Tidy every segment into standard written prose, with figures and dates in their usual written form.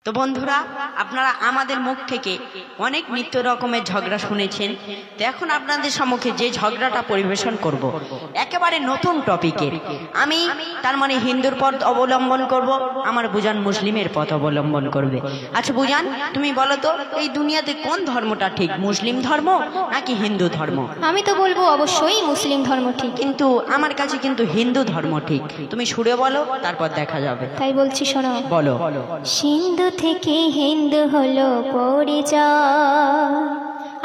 তো বন্ধুরা, আপনারা আমাদের মুখ থেকে অনেক নিত্য রকমের ঝগড়া শুনেছেন। তো এখন আপনাদের সম্মুখে যে ঝগড়াটা পরিবেশন করব একেবারে নতুন টপিকের। আমি তার মানে হিন্দুর পথ অবলম্বন করব, আমার বুজান মুসলিমের পথ অবলম্বন করবে। আচ্ছা বুজান, তুমি বলো তো এই দুনিয়াতে কোন ধর্মটা ঠিক, মুসলিম ধর্ম নাকি হিন্দু ধর্ম? আমি তো বলবো অবশ্যই মুসলিম ধর্ম ঠিক, কিন্তু আমার কাছে কিন্তু হিন্দু ধর্ম ঠিক। তুমি সুরে বলো, তারপর দেখা যাবে। তাই বলছি শোনো। বলো। সিন্ধু থেকে হিন্দু হলো পরিচয়।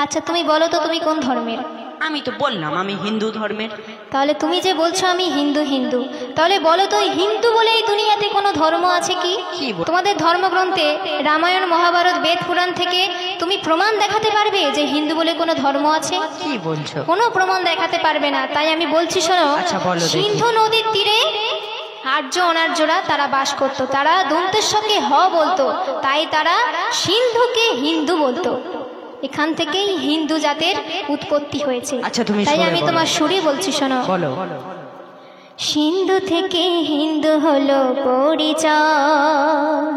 আচ্ছা তুমি বলো তো তুমি কোন ধর্মের? আমি তো বললাম আমি হিন্দু ধর্মের। তাহলে তুমি যে বলছো আমি হিন্দু হিন্দু, তাহলে বলো তো হিন্দু বলে এই দুনিয়াতে কোনো ধর্ম আছে কি? তোমাদের ধর্মগ্রন্থে রামায়ণ মহাভারত বেদ পুরাণ থেকে তুমি প্রমাণ দেখাতে পারবে যে হিন্দু বলে কোনো ধর্ম আছে? কি বলছো? কোনো প্রমাণ দেখাতে পারবে না। তাই আমি বলছি শোনো, আচ্ছা বলো দেখি। সিন্ধু নদীর তীরে আর্য অনার্যরা তারা বাস করতো, তারা দন্তেশ্বকে হ বলতো, তাই তারা সিন্ধুকে হিন্দু বলতো। এখান থেকেই হিন্দু জাতের উৎপত্তি হয়েছে। আচ্ছা তুমি তাই আমি তোমার সুরে বলছি শোনো। বলো। সিন্ধু থেকে হিন্দু হলো পরিচয়,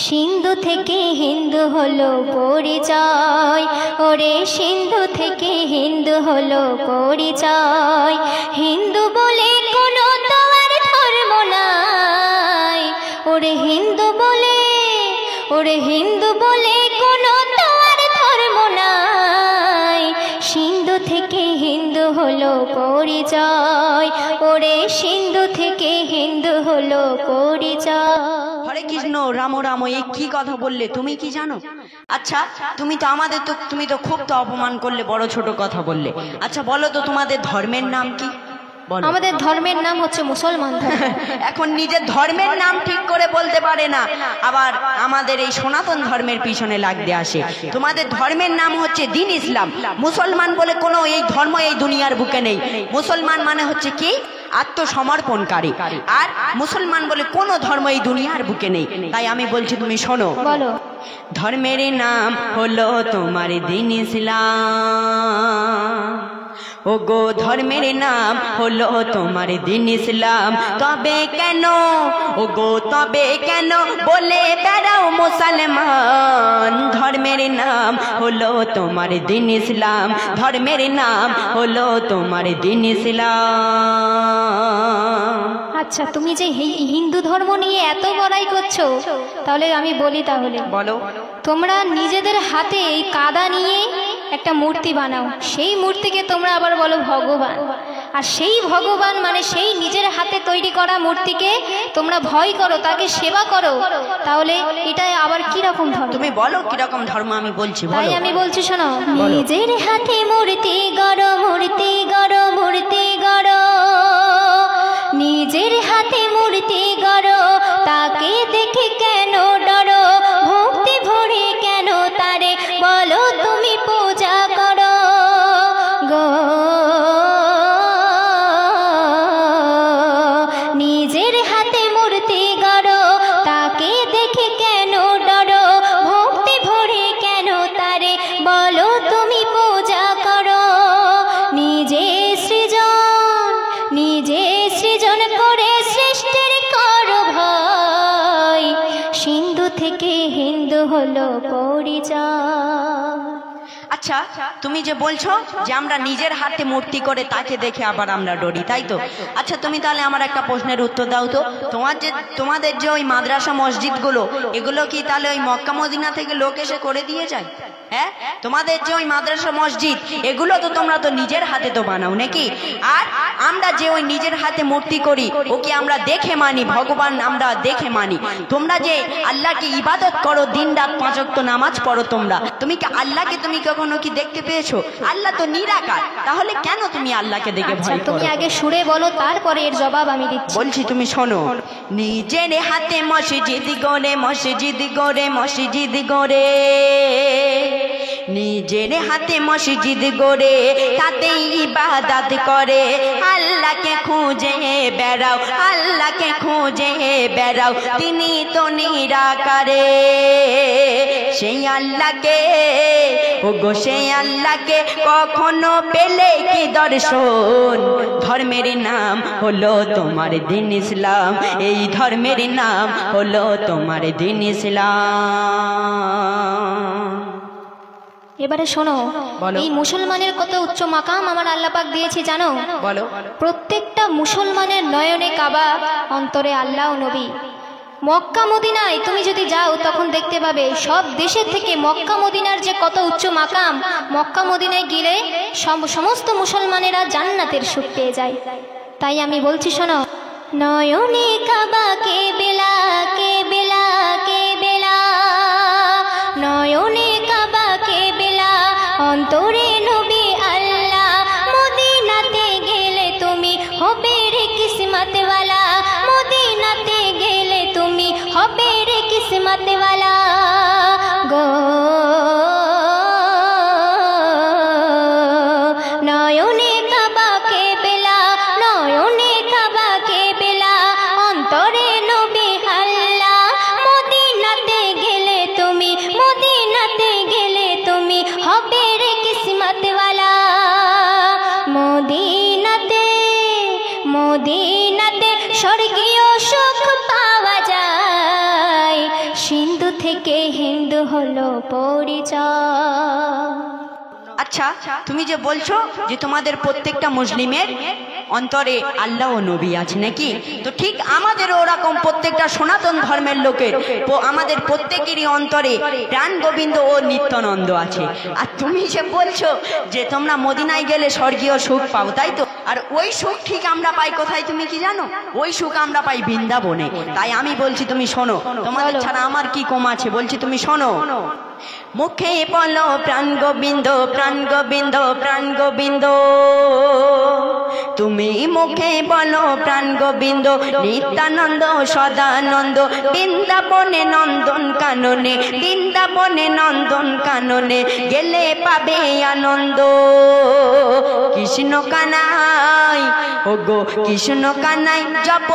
সিন্ধু থেকে হিন্দু হলো পরিচয়, ওরে সিন্ধু থেকে হিন্দু হলো পরিচয়। হিন্দু বলে কোনো তো আর ধর্ম নাই, ওরে হিন্দু বলে, ওরে হিন্দু বলে কোনো তো আর ধর্ম নাই। সিন্ধু থেকে হিন্দু হলো পরিচয়, ওরে সিন্ধু থেকে হিন্দু হলো পরিচয়। হরে কৃষ্ণ রাম রাম, এই কি কথা বললে, তুমি কি জানো? আচ্ছা তুমি তো আমাদের তো তুমি তো খুব তো অপমান করলে, বড় ছোট কথা বললে। আচ্ছা বলো তো তোমাদের ধর্মের নাম কি? আমাদের ধর্মের নাম হচ্ছে মুসলমান ধর্ম। এখন নিজের ধর্মের নাম ঠিক করে বলতে পারে না, আবার আমাদের এই সনাতন ধর্মের পিছনে লাগতে আসে। তোমাদের ধর্মের নাম হচ্ছে দ্বীন ইসলাম। মুসলমান বলে কোনো এই ধর্ম এই দুনিয়ার বুকে নেই। মুসলমান মানে হচ্ছে কি? আত্মসমর্পণকারী। আর মুসলমান বলে কোনো ধর্ম এই দুনিয়ার বুকে নেই। তাই আমি বলছি তুমি শোনো। বলো। ধর্মের নাম হলো তোমার দ্বীন ইসলাম, ও গো ধর্মের নাম হলো তোমার দ্বীন ইসলাম। তবে কেন ও গো তবে কেন বলে বেড়াও মুসলমান? ধর্মের নাম হলো তোমার দ্বীন ইসলাম, ধর্মের নাম হলো তোমার দ্বীন ইসলাম। আচ্ছা তুমি যে হিন্দু ধর্ম নিয়ে এত বড়াই করছো, তাহলে আমি বলি তাহলে। বলো। তোমরা নিজেদের হাতে এই কাদা নিয়ে একটা মূর্তি বানাও, সেই মূর্তিকে তোমরা আবার বলো ভগবান। আর সেই ভগবান মানে সেই নিজের হাতে তৈরি করা মূর্তিকে তোমরা ভয় করো, তাকে সেবা করো, তাহলে এটা আবার কি রকম ধর্ম? তুমি বলো কি রকম ধর্ম, আমি বলছি। তাই আমি বলছি শোনো। নিজের হাতে মূর্তি গড়ো, মূর্তি গড়ো, মূর্তি গড়ো, নিজের হাতে মূর্তি গড়ো, তাকে দেখে কেন ডরো? ভক্তি ভরে কেন তারে বলো তুমি পূজা করো গো? নিজের হাতে মূর্তি গড়ো, তাকে দেখে কেন ডরো? ভক্তি ভরে কেন তারে বলো তুমি পূজা করো? নিজে সৃজন, নিজে সৃজন করে সৃষ্টির করো ভয়। সিন্ধু থেকে হিন্দু হলো পরিচয়। আচ্ছা তুমি যে বলছো যে আমরা নিজের হাতে মূর্তি করে তাকে দেখে আবার আমরা ডরি, তাই তো? আচ্ছা তুমি তাহলে আমার একটা প্রশ্নের উত্তর দাও তো। তোমাদের যে ওই মাদ্রাসা মসজিদগুলো, এগুলো কি তাহলে ওই মক্কা মদিনা থেকে লোক এসে করে দিয়ে যায়? হ্যাঁ, তোমাদের যে ওই মাদ্রাসা মসজিদ, এগুলো তো তোমরা তো নিজের হাতে তো বানাও নাকি? আর আমরা যে ওই নিজের হাতে মূর্তি করি, ওকে আমরা দেখে মানি, ভগবান আমরা দেখে মানি। তোমরা যে আল্লাহকে ইবাদত করো, দিন রাত 5 ওয়াক্ত নামাজ পড়ো, তুমি কি আল্লাহকে তুমি কখনো কি দেখতে পেয়েছো? আল্লাহ তো নিরাকার, তাহলে কেন তুমি আল্লাহকে দেখে ভয় করো? তুমি আগে সুরে বলো, তারপরে এর জবাব আমি দিচ্ছি। বলছি তুমি শোনো। নিজের হাতে মসজিদ গড়ে, মসজিদ গড়ে, মসজিদ গড়ে, নিজের হাতে মসজিদ গড়ে তাতেই ইবাদত করে। আল্লাহকে খুঁজে বেড়াও, আল্লাহকে খুঁজে বেড়াও, তিনি তো নিরাকারে। সেই আল্লাহকে, ও গো সেই আল্লাহকে কখনো পেলে কি দর্শন? ধর্মের নাম হলো তোমার দিন ইসলাম, এই ধর্মের নাম হলো তোমার দিন ইসলাম। এবারে শোনো, এই মুসলমানের কত উচ্চ মাকাম আমার আল্লাহ পাক দিয়েছে জানো? বলো। প্রত্যেকটা মুসলমানের নয়নে কাবা, অন্তরে আল্লাহ ও নবী। মক্কা মদিনায় তুমি যদি যাও তখন দেখতে পাবে সব দেশের থেকে মক্কা মদিনার যে কত উচ্চ মাকাম, মক্কা মদিনায় গেলে সমস্ত মুসলমানেরা জান্নাতের সুখ পেয়ে যায়। তাই আমি বলছি শোনো, নয়নে কাবা কে বেলা কে বেলা কে বেলা, নয়নে কাবা কে বেলা, অন্তরে নবী আল্লাহ। মদিনাতে গেলে তুমি হবে রে কিসমতওয়ালা, মদিনাতে গেলে তুমি হবে রে কিসমতওয়ালা গো। নয়নে কাবা কে বেলা, নয়নে কাবা কে বেলা, অন্তরে নবী আল্লাহ। মদিনাতে গেলে তুমি, মদিনাতে গেলে তুমি হবে রে কিসমতওয়ালা। মদিনাতে, মদিনাতে স্বর্গীয় সুখ পাওয়া যায়, সিন্ধু থেকে হিন্দু হলো পরিচয়। আচ্ছা, তুমি যে বলছো যে তোমাদের প্রত্যেকটা মুসলিমের অন্তরে আল্লাহ ও নবী আছে নাকি, তো ঠিক আমাদের ওরকম প্রত্যেকটা সনাতন ধর্মের লোকের আমাদের প্রত্যেকেরই অন্তরে প্রাণ গোবিন্দ ও নিত্যানন্দ আছে। আর তুমি যে বলছো যে তোমরা মদিনায় গেলে স্বর্গীয় সুখ পাও, তাই তো? আর ওই সুখ ঠিক আমরা পাই কোথায় তুমি কি জানো? ওই সুখ আমরা পাই বৃন্দাবনে। তাই আমি বলছি তুমি শোনো, তোমাদের ছাড়া আমার কি কম আছে, বলছি তুমি শোনো। মুখে বলো প্রাণ গোবিন্দ, প্রাণ গোবিন্দ, প্রাণ গোবিন্দ। তুমি মুখে বলো প্রাণ গোবিন্দ, নিত্যানন্দ সদানন্দ। বৃন্দাবনে নন্দন কাননে, বৃন্দাবনে নন্দন কাননে গেলে পাবে আনন্দ। কৃষ্ণ কানাই, ও গো কৃষ্ণ কানাই জপ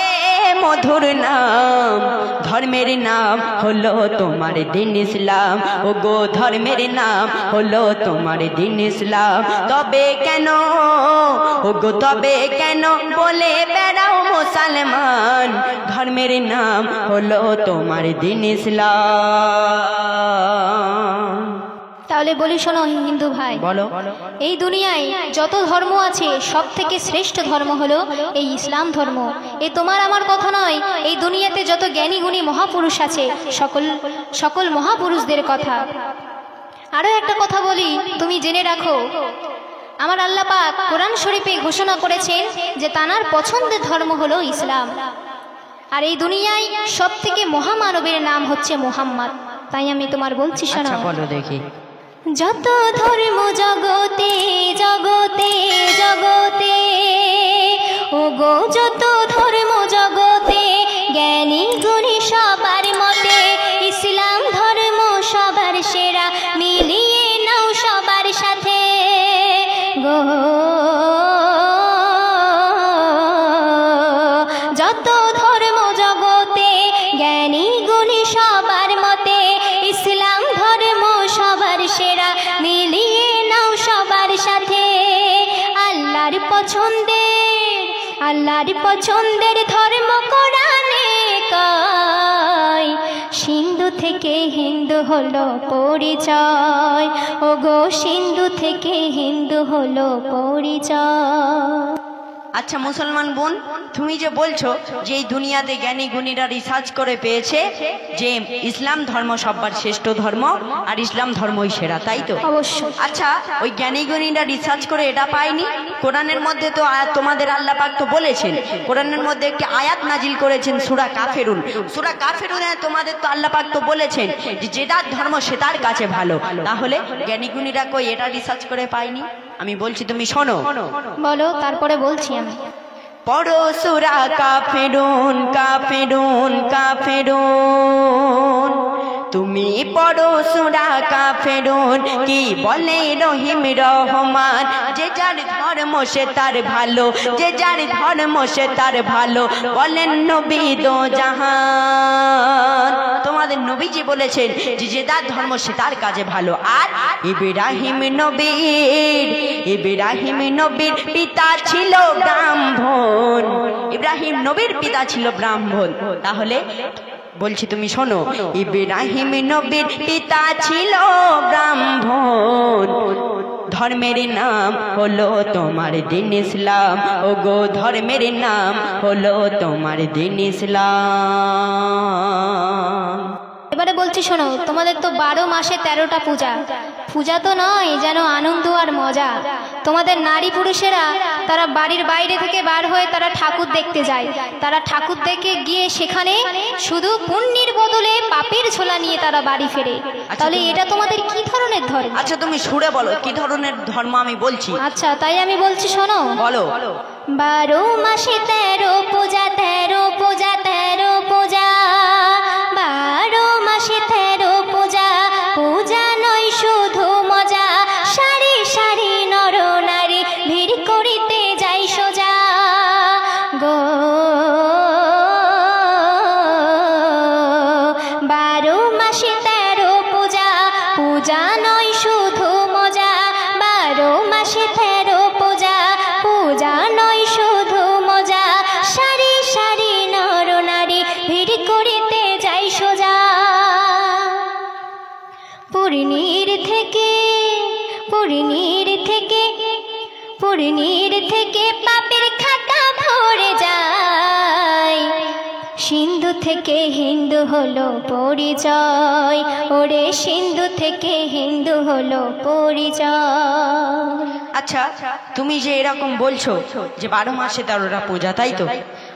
এ মধুর নাম। ধর্মের নাম হলো তোমার দিন ইসলাম, ও গো ধর্মের নাম হলো তোমার দিন ইসলাম। তবে কেন, ও গো তবে কেন বলে বেড়াও মুসলমান? ধর্মের নাম হলো তোমার দিন ইসলাম। তাহলে বলি শোনো হিন্দু ভাই, বলো। এই দুনিয়ায় যত ধর্ম আছে সব থেকে শ্রেষ্ঠ ধর্ম হলো এই ইসলাম ধর্ম। এ তোমার আমার কথা নয়, এই দুনিয়াতে যত জ্ঞানী গুণী মহাপুরুষ আছে সকল সকল মহাপুরুষদের কথা। আরো একটা কথা বলি, তুমি জেনে রাখো, আমার আল্লাহ পাক কোরআন শরীফে ঘোষণা করেছেন যে তানার পছন্দের ধর্ম হলো ইসলাম। আর এই দুনিয়ায় সব থেকে মহামানবের নাম হচ্ছে মুহাম্মদ। তাই আমি তোমার বলছি শোনো, বলো দেখি। যত ধর্ম জগতে জগতে জগতে, ও গো যত ধর্ম জগতে, জ্ঞানী গুণী সবার মতে ইসলাম ধর্ম সবার সেরা, মিলিয়ে নাও সবার সাথে গো। যত ধর্ম জগতে, জ্ঞানী গুণী সবার মতে ইসলাম ধর্ম সবার সেরা, মিলিয়ে নাও সবার সাথে। আল্লাহর পছন্দের, আল্লাহর পছন্দের ধর্ম কোরআনে কয়, সিন্ধু থেকে হিন্দু হলো পরিচয়, ও গো সিন্ধু থেকে হিন্দু হলো পরিচয়। আচ্ছা মুসলমান বোন, তুমি যে বলছো যে এই দুনিয়াতে জ্ঞানী গুণীরা রিসার্চ করে পেয়েছে যে ইসলাম ধর্ম সবার শ্রেষ্ঠ ধর্ম আর ইসলাম ধর্মই সেরা, তাই তো? অবশ্যই। আচ্ছা, ওই জ্ঞানী গুণীরা রিসার্চ করে এটা পায়নি? কোরআনের মধ্যে তো তোমাদের আল্লাহ পাক তো বলেছেন, কোরআনের মধ্যে একটি আয়াত নাজিল করেছেন সূরা কাফিরুন। সূরা কাফিরুনে তোমাদের তো আল্লাহ পাক তো বলেছেন যে যেটার ধর্ম সেটার কাছে ভালো। তাহলে জ্ঞানী গুণীরা কই এটা রিসার্চ করে পায়নি? আমি বলছি তুমি শোনো। বলো, তারপরে বলছি আমি। পড়ো সূরা কাফিরুন, কাফিরুন, কাফিরুন। তুমি পড়ো সূরা কাফিরুন, কি বলে রহিম রহমান? যে যার ধর্ম সে তার ভালো, যে যার ধর্ম সে তার ভালো, বলেন নবী দো জাহান। তোমাদের তোমাদের নবীজি বলেছেন যে যে তার ধর্ম সে তার কাজে ভালো। আর ইব্রাহিম নবীর পিতা ছিল ব্রাহ্মণ। ইব্রাহিম নবীর পিতা ছিল ব্রাহ্মণ। তাহলে বলছি তুমি শোনো, ইব্রাহিম নবীর পিতা ছিল ব্রাহ্মণ। ধর্মের নাম হলো তোমার দিন ইসলাম। ও গো ধর্মের নাম হলো তোমার দিন ইসলাম। এবারে বলছি শোনো, তোমাদের তো 12 মাসে 13টা পূজা। পূজা তো নয়, যেন আনন্দ আর মজা। তোমাদের নারী পুরুষেরা তারা বাড়ির বাইরে থেকে বার হয়ে তারা ঠাকুর দেখতে যায়। তারা ঠাকুর দেখে গিয়ে সেখানে শুধু পুণ্যের বদলে পাপের ঝোলা নিয়ে তারা বাড়ি ফেরে। তাহলে এটা তোমাদের কি ধরনের ধর্ম? আচ্ছা তুমি সুরে বলো কি ধরনের ধর্ম আমি বলছি। আচ্ছা তাই আমি বলছি শোনো, বলো। 12 মাসে 13 পূজা, 13 পূজা, 13 পূজা। 12 মাসে 13 পূজা, পূজা নয় শুধু মজা। সারি সারি নর নারী ভিড় করিতে যাই সোজা গো। 12 মাসে 13 পূজা, পূজা নয় শুধু মজা। 12 মাসে 13 পূজা, পূজা নয় শুধু মজা। সারি সারি নর নারী ভিড় করিতে যাই সোজা। পূর্ণির থেকে পাপের খাতা ভরে যায়। সিন্ধু থেকে হিন্দু হলো পরিচয়। ওরে সিন্ধু থেকে হিন্দু হলো পরিচয়। আচ্ছা তুমি যে এরকম বলছো যে 12 মাসে 13টা পূজা, তাই তো?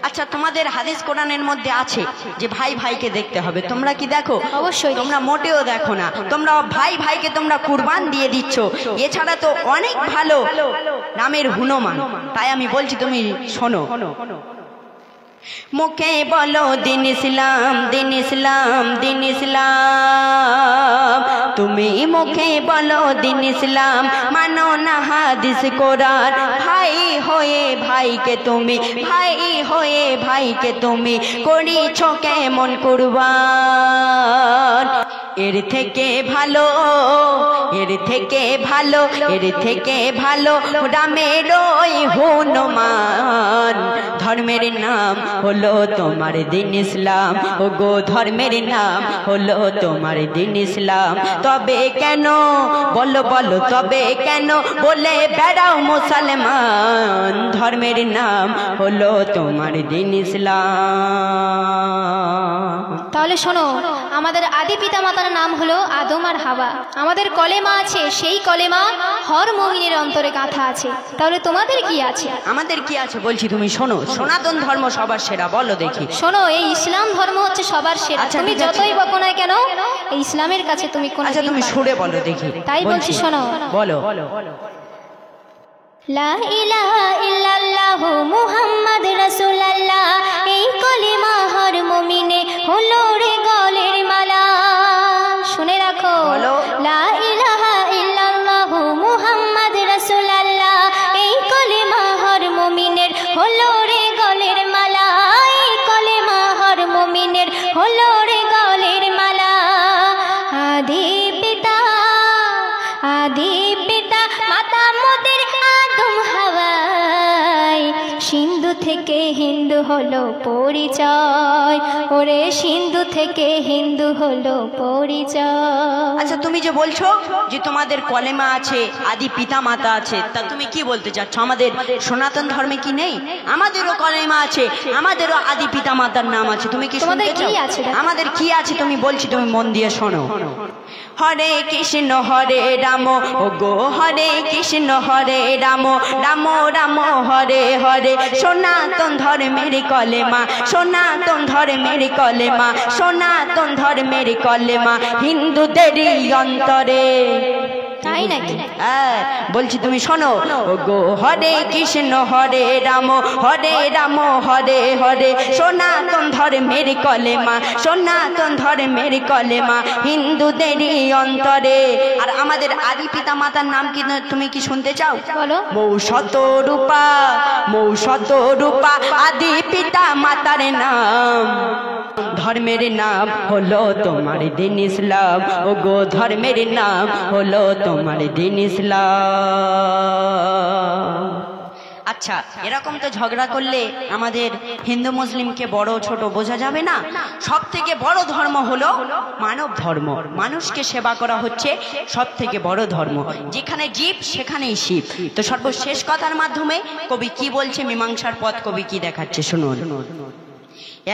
আচ্ছা তোমাদের হাদিস কোরআনের মধ্যে আছে যে ভাই ভাইকে দেখতে হবে, তোমরা কি দেখো? অবশ্যই। তোমরা মোটেও দেখো না। তোমরা ভাই ভাইকে তোমরা কুরবান দিয়ে দিচ্ছ। এছাড়া তো অনেক ভালো নামের হনুমান। তাই আমি বলছি তুমি শোনো, মুখে বলো দিন ইসলাম, দিন ইসলাম, দিন ইসলাম। তুমি মুখে বলো দিন ইসলাম, মানো না হাদিস কোরআন। ভাই হয়ে ভাইকে তুমি, ভাই হয়ে ভাইকে তুমি করিছ কেমন কুরবান। এর থেকে ভালো, এর থেকে ভালো, এর থেকে ভালো রামের ওই হনুমান। ধর্মের নাম হলো তোমার দিন ইসলাম। ও গো ধর্মের নাম হলো তোমার দিন ইসলাম। তবে কেন বলো বলো, তবে কেন বলে বেড়াও মুসলমান? ধর্মের নাম হলো তোমার দিন ইসলাম। তাহলে শোনো, আমাদের আদি পিতা মাতার নাম হলো আদম আর হাওয়া। আমাদের কলেমা আছে, সেই কলেমা হর মুমিনের অন্তরে গাঁথা আছে। তাহলে তোমাদের কি আছে? আমাদের কি আছে বলছি তুমি শোনো। সনাতন ধর্ম সবার সেরা, বলো দেখি। শোনো, এই ইসলাম ধর্ম হচ্ছে সবার সেরা। আচ্ছা, তুমি ঠিক আছে। যতই বকো না কেন, এই ইসলামের কাছে তুমি কোনো আচ্ছা তুমি সুরে বলো দেখি। তাই বলছি শোনো, বলো। লা ইলাহা ইল্লাল্লাহ মুহাম্মদ রাসূলুল্লাহ। এই কলিমা হর মুমিনে হলো রে গলের মালা। শুনে রাখো, বলো। লা ইলাহা ইল্লাল্লাহ মুহাম্মদ রাসূলুল্লাহ। এই কলিমা হর মুমিনের হলো রে গলের মালা। এই কলিমা হর মুমিনের হলো রে গলের মালা। আদি পিতা, আদি পিতা মাতা মোদের আদম হাওয়াই। সিন্ধু থেকে হিন্দু হলো পরিচয়। ওরে সিন্ধু থেকে হিন্দু হলো পরিচয়। আচ্ছা তুমি যে বলছো যে তোমাদের কলেমা আছে, আদি পিতা মাতা আছে, তা তুমি কি বলতে চাচ্ছ? আমাদের সনাতন ধর্মে কি নেই? আমাদেরও কলেমা আছে, আমাদেরও আদি পিতা মাতার নাম আছে। তুমি কি শুনতে চাও? আমাদের কি আছে তুমি বলছি, তুমি মন দিয়ে শোনো। হরে কৃষ্ণ হরে রাম, ও গো হরে কৃষ্ণ হরে রাম, রাম রাম হরে হরে। সনাতন ধর্মের কলেমা, সনাতন ধর্মের কলেমা, সনাতন ধর্মের কলেমা হিন্দুদেরই অন্তরে। তাই নাকি? হ্যাঁ বলছি তুমি শোনো। ও গো হরে কৃষ্ণ হরে রাম, হরে রাম হরে হরে। সনাতন ধর্মের কলেমা, সনাতন ধর্মের কলেমা হিন্দুদেরই অন্তরে। আর আমাদের আদি পিতা মাতার নাম কি তুমি কি শুনতে চাও? বলো। মৌ শতরূপা, মৌ শতরূপা আদি পিতা মাতার নাম। ধর্মের নাম হলো তোমার দিন ইসলাম, ও গো ধর্মের নাম হলো তোমার দিন ইসলাম। আচ্ছা, এরকম তো ঝগড়া করলে আমাদের হিন্দু মুসলিমকে বড় ছোট বোঝা যাবে না। সব থেকে বড় ধর্ম হলো মানব ধর্ম, মানুষকে সেবা করা হচ্ছে সব থেকে বড় ধর্ম। যেখানে জীব সেখানেই শিব। তো সর্বশেষ কথার মাধ্যমে কবি কি বলছে, মীমাংসার পথ কবি কি দেখাচ্ছে শুনুন।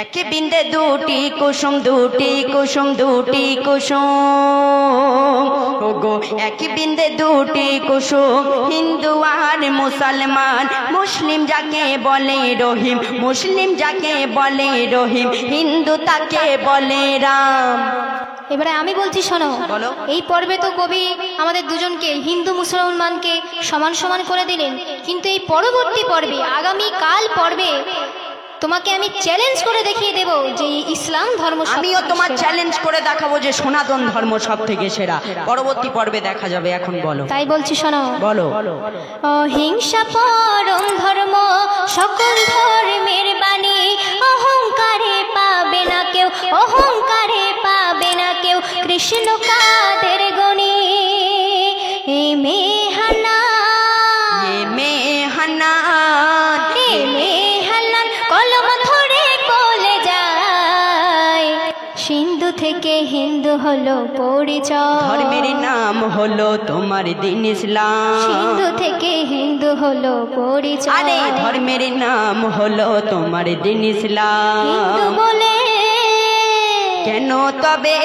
এক বিন্দে দুটি কুসুম, দুটি কুসুম, দুটি কুসুম, ওগো এক বিন্দে দুটি কুসুম, হিন্দু আর মুসলমান। মুসলিম যাকে বলে রহিম, মুসলিম যাকে বলে রহিম, হিন্দু তাকে বলে রাম। এবারে আমি বলছি শোনো, বলো। এই পর্বে তো কবি আমাদের দুজনকে হিন্দু মুসলমানকে সমান সমান করে দিলেন, কিন্তু এই পরবর্তী পর্বে, আগামী কাল পর্বে তোমাকে আমি চ্যালেঞ্জ করে দেখিয়ে দেব যে ইসলাম ধর্ম। আমিও তোমার চ্যালেঞ্জ করে দেখাবো যে সনাতন ধর্ম সব থেকে সেরা। পরবর্তী পর্বে দেখা যাবে, এখন বলো। তাই বলছি শোনো, বলো। অহিংসা পরম ধর্ম, সকল ধর্মের বাণী, অহংকারে পাবে না কেউ, অহংকারে পাবে না কেউ, কৃষ্ণ কাদের গণি এ মেহানা, এ মেহানা, এ মেহানা, কলম ধরে বলে যায়, সিন্ধু থেকে হিন্দু হলো পরিচয়, ধর্মের নাম হলো তোমার দিন ইসলাম, সিন্ধু থেকে হিন্দু হলো পরিচয়, আরে ধর্মের নাম হলো তোমার দিন ইসলাম। হিন্দু বলে কেন তবে,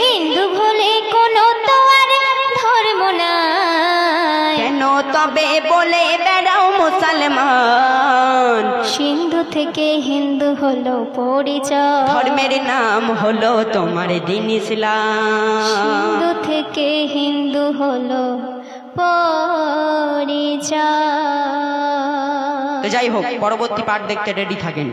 হিন্দু বলে কোনো তো আর ধর্ম নাই, কেন তবে বলে বেড়াও মুসলমান, সিন্ধু থেকে হিন্দু হলো পরিচয়, ধর্মের নাম হলো তোমার দিন ইসলাম, সিন্ধু থেকে হিন্দু হলো পরিচয়। তো যাই হোক, পরবর্তী পাঠ দেখতে রেডি থাকেন।